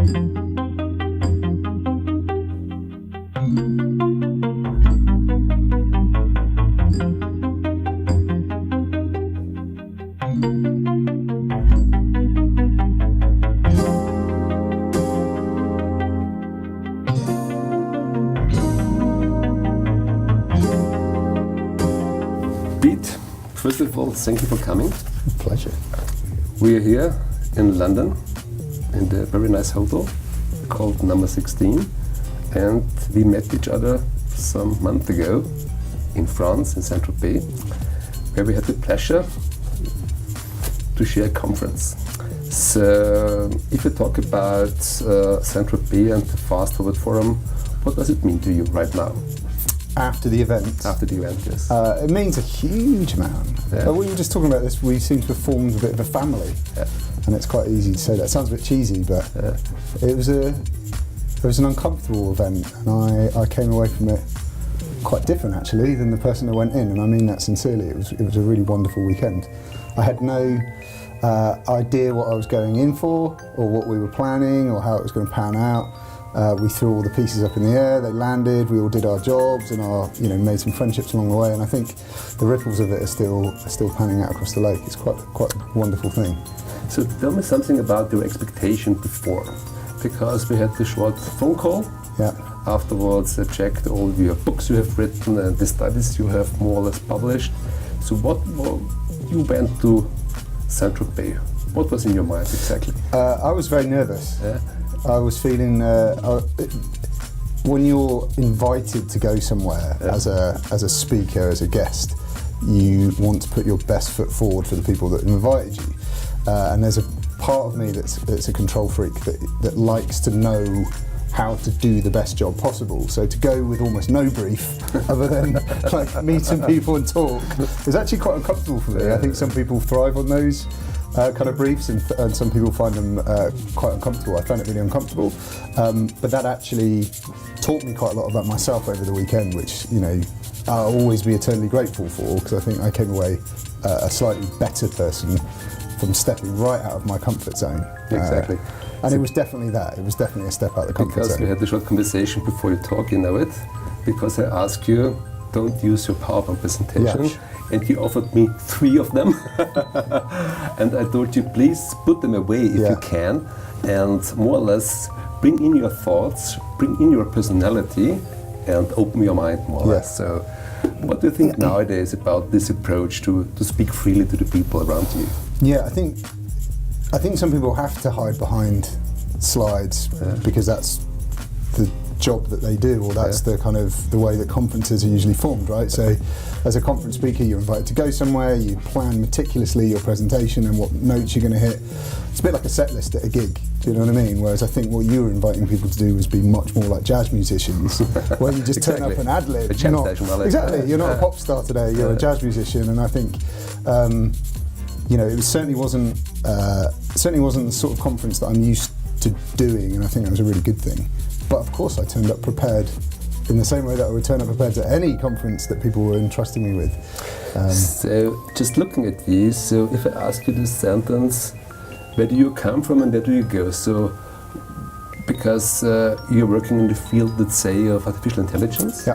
Pete, first of all, thank you for coming. Pleasure. We are here in London in the very nice hotel called Number 16, and we met each other some month ago in France, in Saint-Tropez, where we had the pleasure to share a conference. So, if you talk about Saint-Tropez and the Fast Forward Forum, what does it mean to you right now? After the event? After the event, yes. It means a huge amount. Yeah. We were just talking about this, we seem to have formed a bit of a family. Yeah. And it's quite easy to say that. It sounds a bit cheesy, but it was an uncomfortable event, and I came away from it quite different actually than the person that went in, and I mean that sincerely. It was a really wonderful weekend. I had no idea what I was going in for, or what we were planning, or how it was going to pan out. We threw all the pieces up in the air, they landed, we all did our jobs and made some friendships along the way, and I think the ripples of it are still panning out across the lake. It's quite a wonderful thing. So tell me something about your expectation before, because we had the short phone call. Yeah. Afterwards I checked all your books you have written and the studies you have more or less published. So you went to Saint-Tropez. What was in your mind exactly? I was very nervous. Yeah. I was feeling when you're invited to go somewhere as a speaker, as a guest, you want to put your best foot forward for the people that invited you. And there's a part of me that's a control freak that likes to know how to do the best job possible. So to go with almost no brief, other than like meeting people and talk, is actually quite uncomfortable for me. I think some people thrive on those kind of briefs, and some people find them quite uncomfortable. I found it really uncomfortable, but that actually taught me quite a lot about myself over the weekend, which I'll always be eternally grateful for, because I think I came away a slightly better person from stepping right out of my comfort zone. Exactly. And so it was definitely that. It was definitely a step out of the comfort zone. Because we had a short conversation before you talk, you know it, because I asked you, don't use your PowerPoint presentation, and you offered me 3 of them, and I told you, please put them away if you can, and more or less bring in your thoughts, bring in your personality, and open your mind more or less. So, what do you think nowadays about this approach to speak freely to the people around you? Yeah, I think some people have to hide behind slides because that's the job that they do, or that's the kind of the way that conferences are usually formed, right? So as a conference speaker, you're invited to go somewhere, you plan meticulously your presentation and what notes you're going to hit. It's a bit like a set list at a gig, do you know what I mean? Whereas I think what you were inviting people to do was be much more like jazz musicians, where you just turn up and ad-lib. You're not a pop star today, you're a jazz musician, and I think it certainly wasn't the sort of conference that I'm used to doing, and I think that was a really good thing. But of course I turned up prepared in the same way that I would turn up prepared to any conference that people were entrusting me with. So just looking at these, so if I ask you this sentence, where do you come from and where do you go? So because you're working in the field, let's say, of artificial intelligence,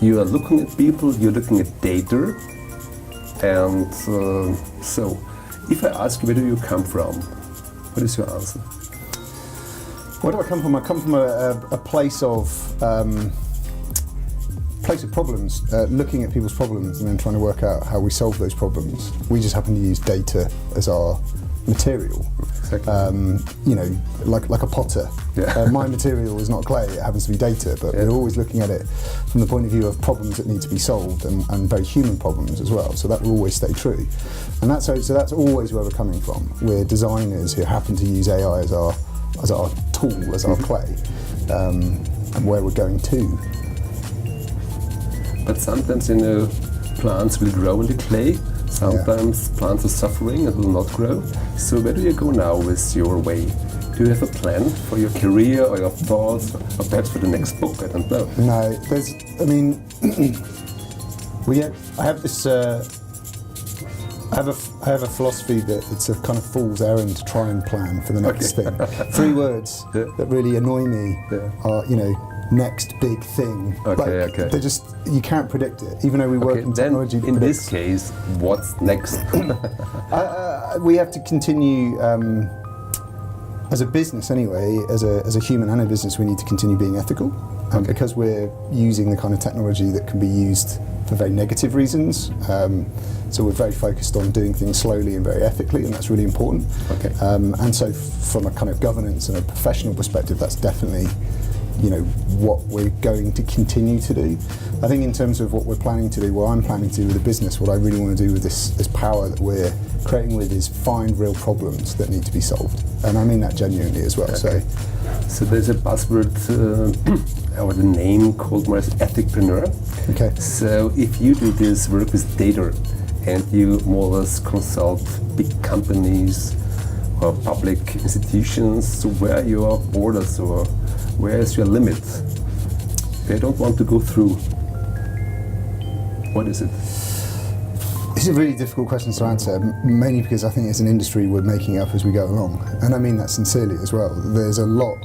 you are looking at people, you're looking at data, and so if I ask you where do you come from, what is your answer? Where do I come from? I come from a place of problems, looking at people's problems and then trying to work out how we solve those problems. We just happen to use data as our material. Exactly. Like a potter. My material is not clay, it happens to be data, but we're always looking at it from the point of view of problems that need to be solved, and very human problems as well, so that will always stay true. And that's always where we're coming from. We're designers who happen to use AI as our tool, as our clay, and where we're going to. But sometimes, plants will grow in the clay, sometimes plants are suffering and will not grow. So where do you go now with your way? Do you have a plan for your career or your thoughts, or perhaps for the next book? I don't know. No, I have this I have a philosophy that it's a kind of fool's errand to try and plan for the next thing. 3 words that really annoy me are, next big thing. Okay. They're just, you can't predict it, even though we work in technology. Then, in this case, what's next? We have to continue, as a business anyway, as a human and a business, we need to continue being ethical. Because we're using the kind of technology that can be used for very negative reasons. So we're very focused on doing things slowly and very ethically, and that's really important. And so from a kind of governance and a professional perspective, that's definitely what we're going to continue to do. I think in terms of what we're planning to do, what I'm planning to do with the business, what I really want to do with this power that we're creating with is find real problems that need to be solved. And I mean that genuinely as well. So there's a buzzword or the name called more as ethicpreneur. So if you do this work with data and you more or less consult big companies or public institutions, so where are your borders or where is your limit? They don't want to go through. What is it? It's a really difficult question to answer, mainly because I think as an industry we're making it up as we go along. And I mean that sincerely as well. There's a lot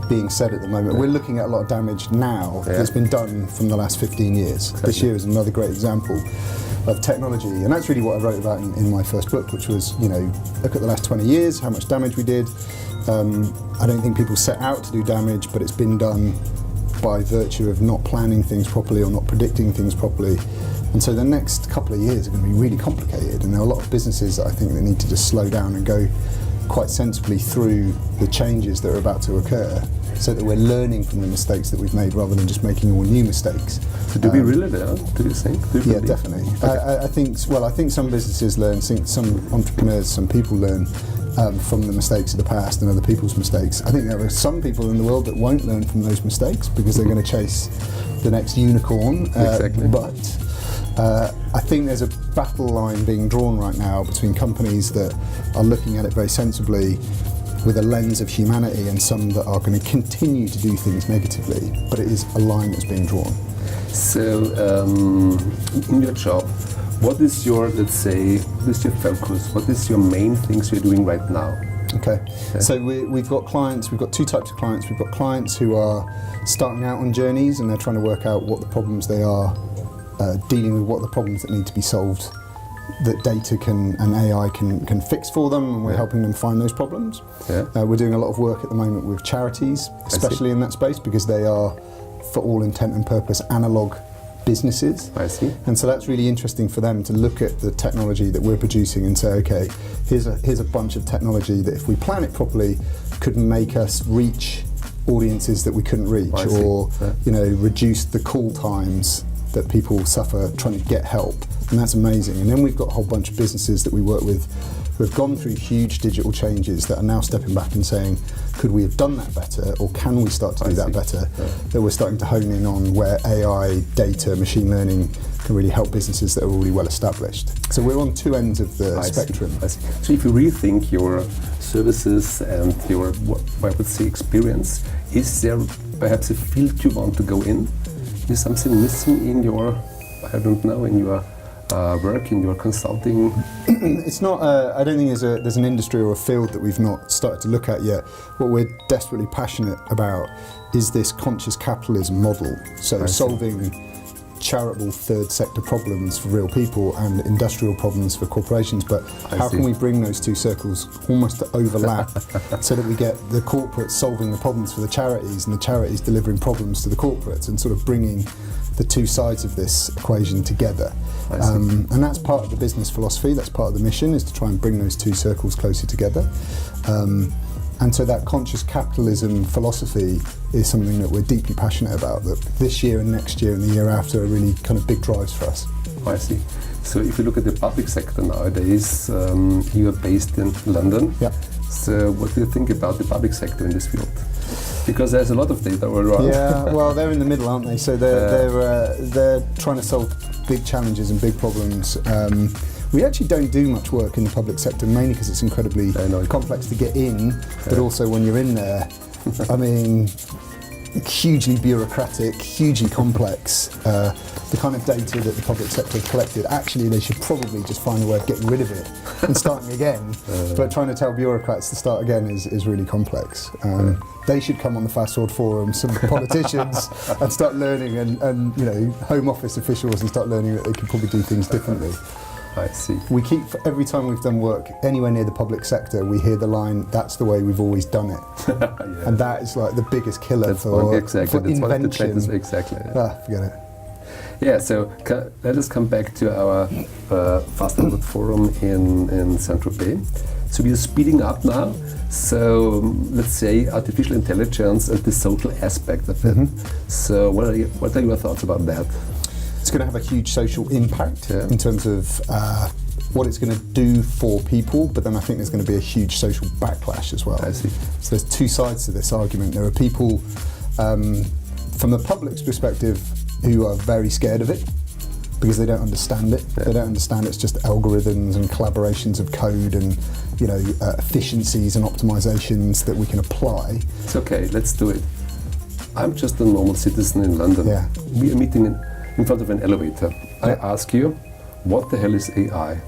being said at the moment. We're looking at a lot of damage now that's been done from the last 15 years. This year is another great example of technology, and that's really what I wrote about in my first book, which was, look at the last 20 years, how much damage we did. I don't think people set out to do damage, but it's been done by virtue of not planning things properly or not predicting things properly. And so the next couple of years are going to be really complicated, and there are a lot of businesses that I think that need to just slow down and go quite sensibly through the changes that are about to occur, so that we're learning from the mistakes that we've made rather than just making all new mistakes. So do we really learn, do you think? Yeah, definitely. I think some businesses learn, some entrepreneurs, some people learn from the mistakes of the past and other people's mistakes. I think there are some people in the world that won't learn from those mistakes because they're going to chase the next unicorn. But I think there's a battle line being drawn right now between companies that are looking at it very sensibly with a lens of humanity and some that are going to continue to do things negatively, but it is a line that's being drawn. So in your job, what is your, let's say, what is your focus? What is your main things you're doing right now? So we've got clients, we've got 2 types of clients. We've got clients who are starting out on journeys and they're trying to work out what the problems they are, dealing with what the problems that need to be solved that data and AI can fix for them, and we're helping them find those problems. We're doing a lot of work at the moment with charities, especially in that space, because they are, for all intent and purpose, analog businesses. And so that's really interesting for them to look at the technology that we're producing and say, okay, here's a bunch of technology that if we plan it properly could make us reach audiences that we couldn't reach, or reduce the call times that people suffer trying to get help. And that's amazing. And then we've got a whole bunch of businesses that we work with who have gone through huge digital changes that are now stepping back and saying, could we have done that better, or can we start to do that better? That we're starting to hone in on where AI, data, machine learning can really help businesses that are already well established. So we're on 2 ends of the spectrum. So if you rethink your services and your, I would say, experience, is there perhaps a field you want to go in? Is something missing in your, I don't know, in your work, in your consulting? It's not, I don't think there's an industry or a field that we've not started to look at yet. What we're desperately passionate about is this conscious capitalism model. So solving charitable third sector problems for real people and industrial problems for corporations, but how can we bring those 2 circles almost to overlap so that we get the corporates solving the problems for the charities and the charities delivering problems to the corporates, and sort of bringing the 2 sides of this equation together. And that's part of the business philosophy, that's part of the mission, is to try and bring those 2 circles closer together. And so that conscious capitalism philosophy is something that we're deeply passionate about, that this year and next year and the year after are really kind of big drives for us. I see. So if you look at the public sector nowadays, you are based in London. So what do you think about the public sector in this field? Because there's a lot of data all around. Yeah, well, they're in the middle, aren't they? So they're trying to solve big challenges and big problems. We actually don't do much work in the public sector, mainly because it's incredibly complex to get in, but also when you're in there, I mean, hugely bureaucratic, hugely complex. The kind of data that the public sector have collected, actually they should probably just find a way of getting rid of it and starting again. But trying to tell bureaucrats to start again is really complex. They should come on the Fast Sword Forum, some politicians, and start learning, and you know, Home Office officials, and start learning that they could probably do things differently. I see. We keep, every time we've done work anywhere near the public sector, we hear the line, "That's the way we've always done it." Yeah. And that is like the biggest killer That's for exactly. for That's one of the invention. trends. Exactly. Yeah. Forget it. Yeah, so let us come back to our Fast Forward Forum in Saint-Tropez. So we are speeding up now. So let's say artificial intelligence and the social aspect of it. So what are your thoughts about that? It's going to have a huge social impact in terms of what it's going to do for people, but then I think there's going to be a huge social backlash as well. I see. So there's two sides to this argument. There are people from the public's perspective who are very scared of it because they don't understand it. They don't understand it's just algorithms and collaborations of code and, you know, efficiencies and optimizations that we can apply. It's okay, let's do it. I'm just a normal citizen in London. Yeah. We are meeting in front of an elevator. I ask you, what the hell is AI?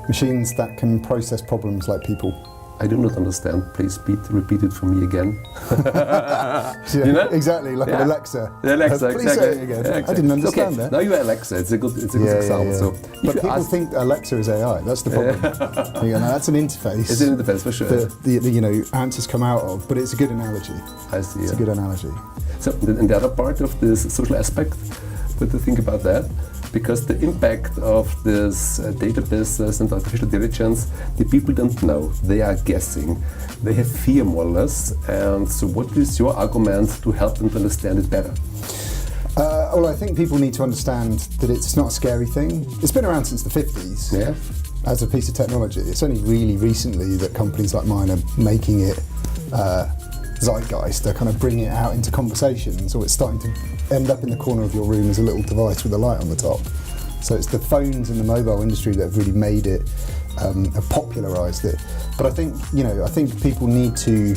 Machines that can process problems like people. I do not understand. Please repeat it for me again. Yeah, You know? exactly, like an Alexa. The Alexa, Please exactly. say it again. Yeah, exactly. I didn't understand Okay, that. now you're Alexa. It's a good example. So, but people think Alexa is AI. That's the problem. You know, that's an interface. it's an interface for sure. The you know, answers come out of, but it's a good analogy. I see. It's a good analogy. So, and the other part of this social aspect, what do you think about that? Because the impact of this data business and artificial intelligence, the people don't know. They are guessing. They have fear more or less. And so what is your argument to help them to understand it better? Well, I think people need to understand that it's not a scary thing. It's been around since the 50s. Yeah. As a piece of technology. It's only really recently that companies like mine are making it zeitgeist. They're kind of bringing it out into conversations, or it's starting to end up in the corner of your room as a little device with a light on the top. So it's the phones and the mobile industry that have really made it, have popularised it. But I think, you know, I think people need to,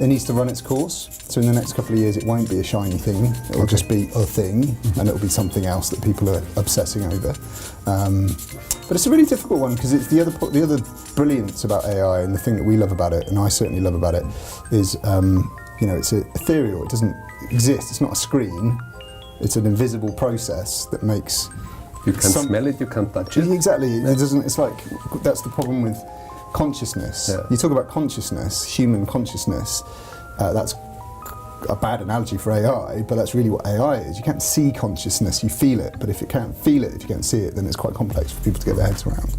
it needs to run its course. So in the next couple of years, it won't be a shiny thing. It'll just be a thing, and it'll be something else that people are obsessing over. But it's a really difficult one because it's the other brilliance about AI, and the thing that we love about it, and I certainly love about it, is you know, it's ethereal. It doesn't exist. It's not a screen. It's an invisible process that makes. You can smell it. You can't touch it. Exactly. It doesn't. It's like that's the problem with consciousness. Yeah. You talk about consciousness, human consciousness. That's a bad analogy for AI, but that's really what AI is. You can't see consciousness, you feel it, but if you can't feel it, if you can't see it, then it's quite complex for people to get their heads around.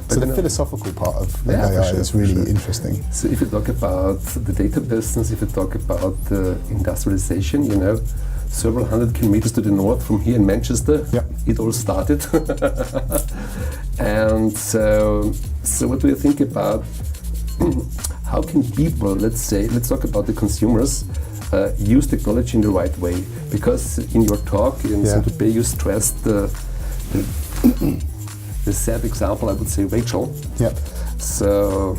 So the philosophical part of AI is really interesting. So if you talk about the data business, if you talk about industrialization, you know, several hundred kilometers to the north from here in Manchester, it all started. And so what do you think about how can people, let's talk about the consumers, use technology in the right way? Because in your talk in Saint-Tropez, you stressed the sad example, I would say, Rachel. Yep. So,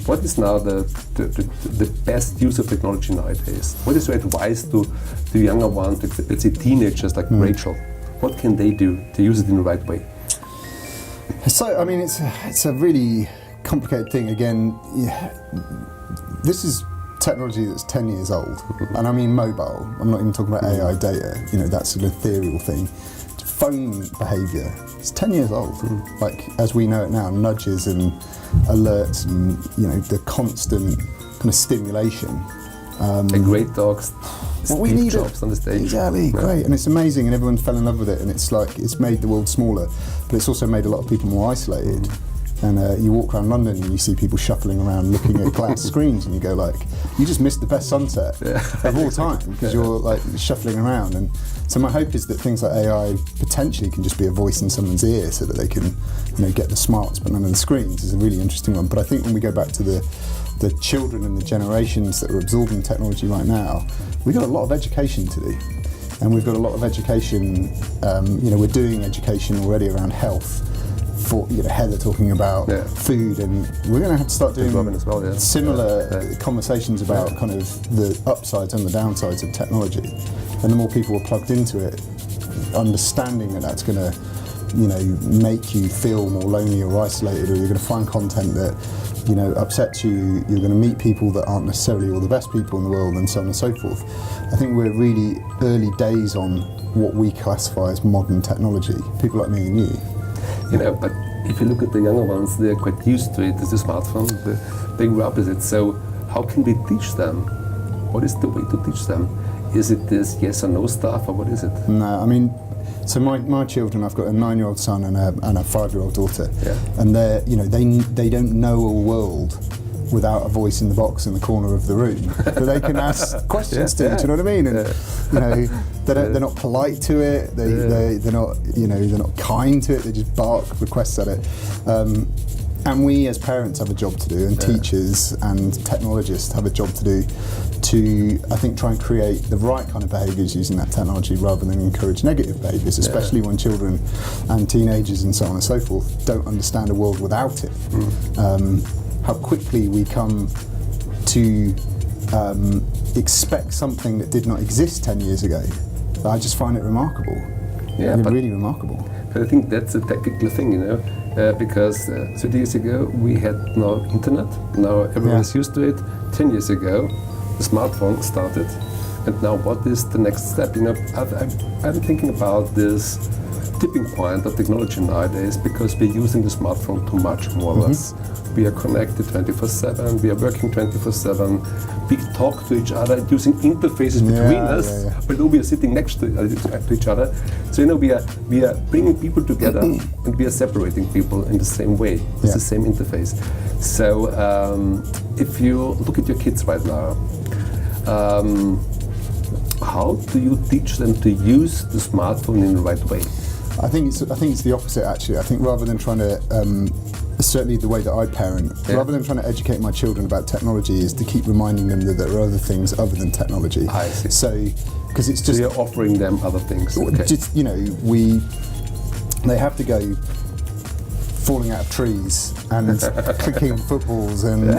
what is now the best use of technology nowadays? What is your advice to the younger ones, let's say teenagers like Rachel? What can they do to use it in the right way? So, I mean, it's a really complicated thing. Again, this is technology that's 10 years old, and I mean mobile. I'm not even talking about AI data. You know, that's an ethereal thing. Phone behaviour, it's 10 years old. Like as we know it now, nudges and alerts, and you know, the constant kind of stimulation. And great dogs. Well, we need Jobs on the stage. Exactly, great, and it's amazing, and everyone fell in love with it, and it's like it's made the world smaller, but it's also made a lot of people more isolated. And you walk around London and you see people shuffling around looking at glass screens, and you go like, you just missed the best sunset of all time because you're like shuffling around. And so my hope is that things like AI potentially can just be a voice in someone's ear, so that they can, you know, get the smarts but none of the screens. Is a really interesting one. But I think when we go back to the children and the generations that are absorbing technology right now, we've got a lot of education to do. And we've got a lot of education, you know, we're doing education already around health Heather talking about food, and we're going to have to start doing Robin as well, similar conversations about kind of the upsides and the downsides of technology. And the more people are plugged into it, understanding that that's going to, make you feel more lonely or isolated, or you're going to find content that, upsets you, you're going to meet people that aren't necessarily all the best people in the world, and so on and so forth. I think we're really early days on what we classify as modern technology, people like me and you. But if you look at the younger ones, they're quite used to it. It's a smartphone, they grew up with it. So how can we teach them? What is the way to teach them? Is it this yes or no stuff, or what is it? No, I mean, so my children, I've got a 9-year-old son and a 5-year-old daughter, and they don't know a world without a voice in the box in the corner of the room that they can ask questions to. Do you know what I mean? And they're not polite to it. They're not kind to it. They just bark requests at it. And we as parents have a job to do, and teachers and technologists have a job to do, to, I think, try and create the right kind of behaviours using that technology rather than encourage negative behaviours, especially when children and teenagers and so on and so forth don't understand a world without it. How quickly we come to expect something that did not exist 10 years ago. I just find it remarkable. Really remarkable. But I think that's a technical thing, because 30 years ago we had no internet. Now everyone is used to it. 10 years ago the smartphone started, and now what is the next step? I'm thinking about this tipping point of technology nowadays, because we're using the smartphone too much, more or less. We are connected 24/7, we are working 24/7, we talk to each other using interfaces between us, although we are sitting next to each other. So we are bringing people together and we are separating people in the same way, with the same interface. So if you look at your kids right now, how do you teach them to use the smartphone in the right way? I think it's the opposite, actually. I think rather than trying to, certainly the way that I parent, rather than trying to educate my children about technology, is to keep reminding them that there are other things other than technology. I see. So, because it's just... So you're offering them other things. Okay. Just, they have to go falling out of trees and kicking footballs and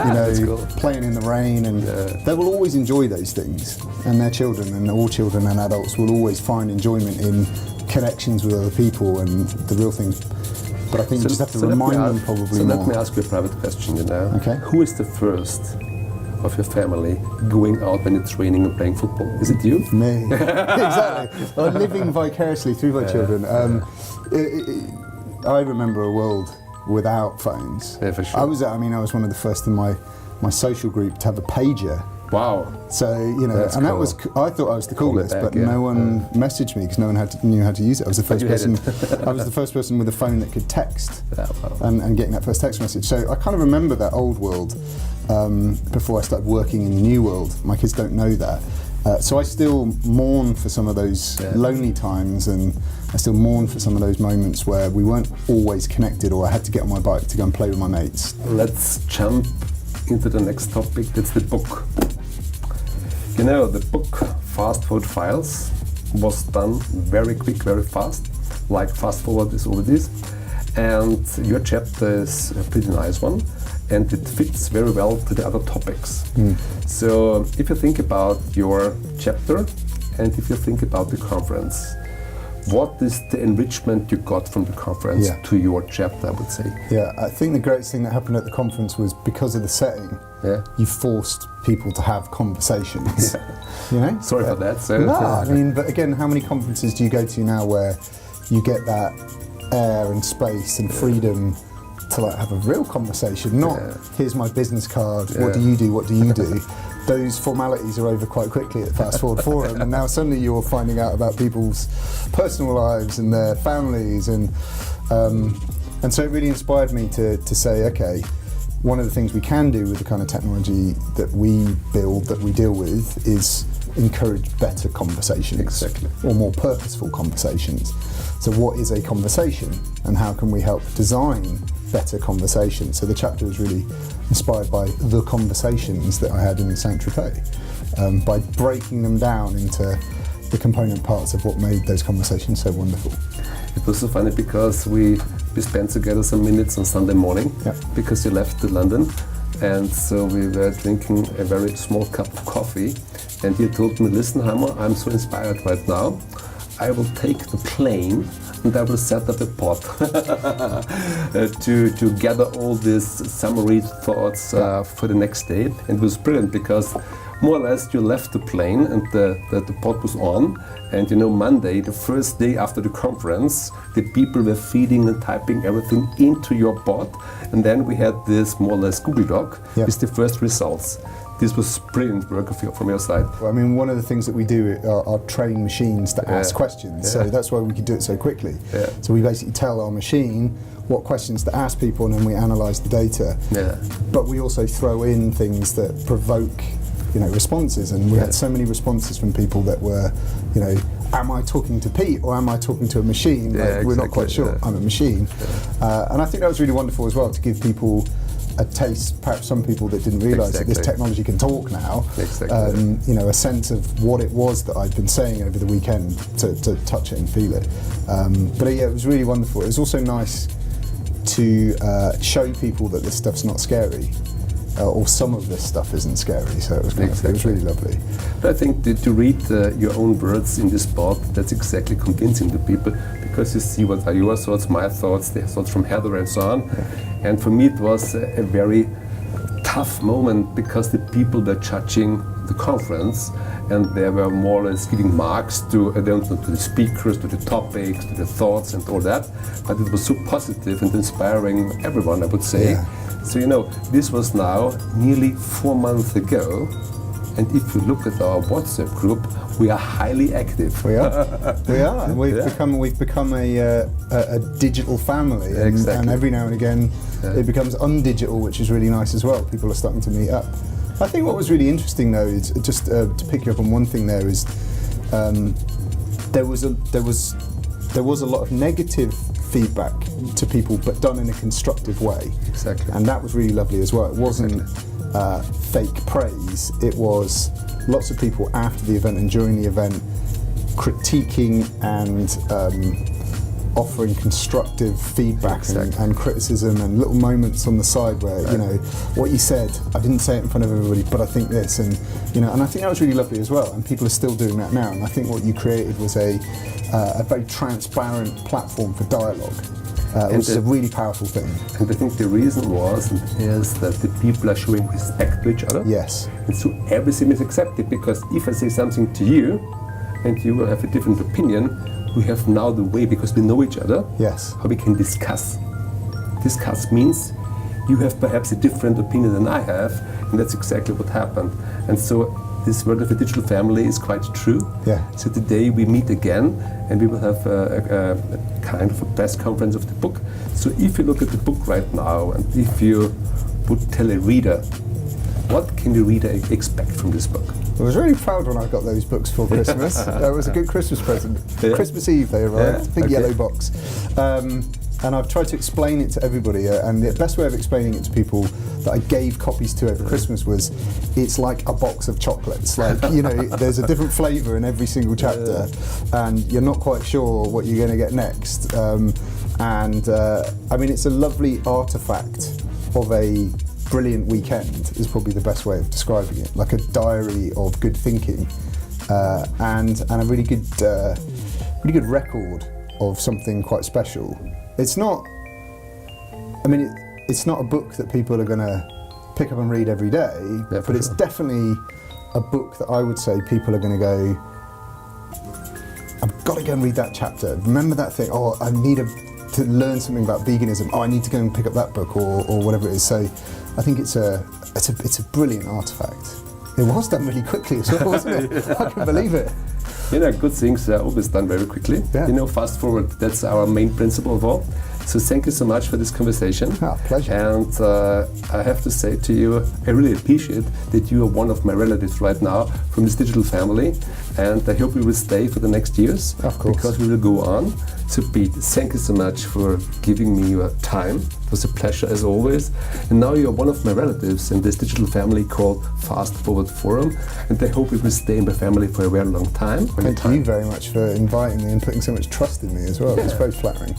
playing in the rain, and they will always enjoy those things, and their children and all children and adults will always find enjoyment in connections with other people and the real things. But I think you just have to remind them probably more. Let me ask you a private question, Okay. Who is the first of your family going out when it's raining and playing football? Is it you? Me. Exactly. I'm living vicariously through my children. I remember a world without phones. Yeah, for sure. I was one of the first in my social group to have a pager. Wow. So, That's and cool. that was, I thought I was the coolest, back, but no one messaged me because no one knew how to use it. I was the first person. I was the first person with a phone that could text, and getting that first text message. So I kind of remember that old world before I started working in the new world. My kids don't know that. So I still mourn for some of those lonely times, and I still mourn for some of those moments where we weren't always connected, or I had to get on my bike to go and play with my mates. Let's jump into the next topic. That's the book. The book Fast Food Files was done very quick, very fast, like fast forward is all it is. And your chapter is a pretty nice one, and it fits very well to the other topics. So if you think about your chapter, and if you think about the conference, what is the enrichment you got from the conference to your chapter, I would say? Yeah, I think the greatest thing that happened at the conference was, because of the setting, you forced people to have conversations. Sorry for that. So. No, but again, how many conferences do you go to now where you get that air and space and freedom to have a real conversation, not here's my business card, what do you do, what do you do? Those formalities are over quite quickly at Fast Forward Forum, and now suddenly you're finding out about people's personal lives and their families, and so it really inspired me to say, okay, one of the things we can do with the kind of technology that we build, that we deal with, is encourage better conversations, or more purposeful conversations. So what is a conversation, and how can we help design better conversations? So the chapter was really inspired by the conversations that I had in Saint-Tropez, by breaking them down into the component parts of what made those conversations so wonderful. It was so funny because we spent together some minutes on Sunday morning, because you left to London, and so we were drinking a very small cup of coffee, and you told me, listen Heimer, I'm so inspired right now, I will take the plane and I will set up a pod to gather all these summary thoughts for the next day. And it was brilliant because more or less you left the plane and the pod was on, and Monday, the first day after the conference, the people were feeding and typing everything into your pod, and then we had this more or less Google Doc with the first results. This was brilliant work from your side. I mean, one of the things that we do are train machines to ask questions, so that's why we can do it so quickly. So we basically tell our machine what questions to ask people, and then we analyse the data. But we also throw in things that provoke responses, and we had so many responses from people that were, am I talking to Pete or am I talking to a machine? We're not quite sure. I'm a machine. And I think that was really wonderful as well, to give people a taste, perhaps some people that didn't realise that this technology can talk now, a sense of what it was that I'd been saying over the weekend, to touch it and feel it. But it was really wonderful. It was also nice to show people that this stuff's not scary. Or some of this stuff isn't scary, so it was it was really lovely. But I think to read your own words in this pod, that's exactly convincing to people, because you see what are your thoughts, my thoughts, the thoughts from Heather and so on. And for me it was a very tough moment, because the people were judging the conference and they were more or less giving marks to the speakers, to the topics, to the thoughts and all that. But it was so positive and inspiring everyone, I would say. So this was now nearly 4 months ago, and if you look at our WhatsApp group, we are highly active. We are. And we've become a digital family, and every now and again it becomes undigital, which is really nice as well. People are starting to meet up. I think what was really interesting though is just to pick you up on one thing there is there was a lot of negative feedback to people, but done in a constructive way. And that was really lovely as well. It wasn't fake praise. It was lots of people after the event and during the event critiquing and offering constructive feedback and criticism, and little moments on the side where what you said, I didn't say it in front of everybody, but I think this, and and I think that was really lovely as well. And people are still doing that now. And I think what you created was a very transparent platform for dialogue, which is a really powerful thing. And I think the reason is that the people are showing respect to each other. And so everything is accepted, because if I say something to you and you will have a different opinion, we have now the way, because we know each other, how we can discuss. Discuss means you have perhaps a different opinion than I have, and that's exactly what happened. And so this word of a digital family is quite true. So today we meet again, and we will have a kind of a press conference of the book. So if you look at the book right now, and if you would tell a reader, what can the reader expect from this book? I was really proud when I got those books for Christmas. It was a good Christmas present. Christmas Eve they arrived, big yellow box. And I've tried to explain it to everybody, and the best way of explaining it to people that I gave copies to over Christmas was, it's like a box of chocolates. Like, there's a different flavour in every single chapter, and you're not quite sure what you're going to get next. I mean, it's a lovely artefact of a brilliant weekend, is probably the best way of describing it. Like a diary of good thinking, and a really good record of something quite special. It's not a book that people are going to pick up and read every day, but it's definitely a book that I would say people are going to go, I've got to go and read that chapter. Remember that thing? Oh, I need to learn something about veganism. Oh, I need to go and pick up that book, or whatever it is. So I think it's a brilliant artefact. It was done really quickly as well, wasn't it? I can believe it. Good things are always done very quickly. Fast forward, that's our main principle of all. So thank you so much for this conversation. Pleasure. And I have to say to you, I really appreciate that you are one of my relatives right now from this digital family, and I hope we will stay for the next years. Of course. Because we will go on. So Pete, thank you so much for giving me your time. It was a pleasure as always. And now you're one of my relatives in this digital family called Fast Forward Forum, and I hope we will stay in my family for a very long time. Thank you very much for inviting me and putting so much trust in me as well. Yeah. It's very flattering.